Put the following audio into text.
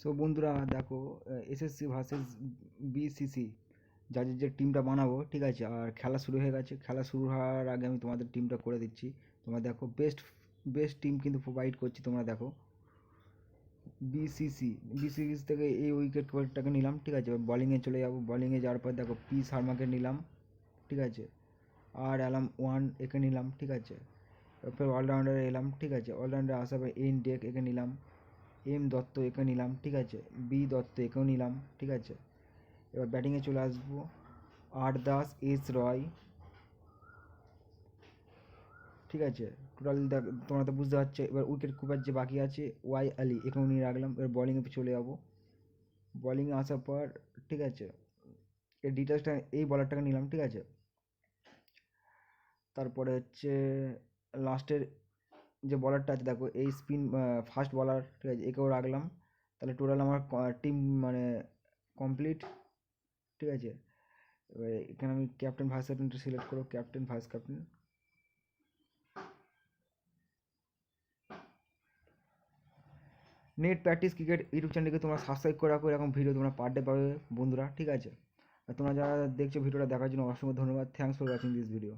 So বন্ধুরা দেখো, SSC versus BCC যাদের যে টিমটা বানাবো, ঠিক আছে? আর খেলা শুরু হয়ে গেছে। খেলা শুরু হওয়ার আগে আমি তোমাদের টিমটা করে দিচ্ছি। তোমরা দেখো, বেস্ট বেস্ট টিম কিন্তু প্রোভাইড করছি। তোমরা দেখো, বিসিসি বিসিসি থেকে এই উইকেট কিপারটাকে নিলাম, ঠিক আছে? এবার বলিংয়ে চলে যাবো। বলিংয়ে যাওয়ার পর দেখো, পি শর্মাকে নিলাম, ঠিক আছে? আর অ্যালাম ওয়ান একে নিলাম, ঠিক আছে? এরপর অলরাউন্ডারে এলাম, ঠিক আছে? অলরাউন্ডার আসার পর এন ডেক একে নিলাম, এম দত্ত একে নিলাম, ঠিক আছে? বি দত্ত একেও নিলাম, ঠিক আছে? এবার ব্যাটিংয়ে চলে আসবো। আর দাস, এস রয়, ঠিক আছে? টোটাল তোমরা তো বুঝতে পারছো। এবার উইকেট কিপার যে বাকি আছে, ওয়াই আলী একেও নিয়ে রাখলাম। এবার বলিংয়ে চলে যাবো। বলিংয়ে আসার পর, ঠিক আছে, এই ডিটেলসটা এই বলারটাকে নিলাম, ঠিক আছে? তারপরে হচ্ছে লাস্টের যে বলারটা আছে, দেখো এই স্পিন ফার্স্ট বলার, ঠিক আছে? একেও রাখলাম। তাহলে টোটাল আমার টিম মানে কমপ্লিট, ঠিক আছে? এবার এখানে আমি ক্যাপ্টেন ভাইস ক্যাপ্টেনটা সিলেক্ট করো, captain vice captain. Net practice cricket YouTube চ্যানেলকে তোমরা সাবস্ক্রাইব করে রাখো। এরকম ভিডিও তোমরা পার ডে পাবে বন্ধুরা, ঠিক আছে? আর তোমরা যারা দেখছো ভিডিওটা দেখার জন্য অসংখ্য ধন্যবাদ। Thanks for watching this video.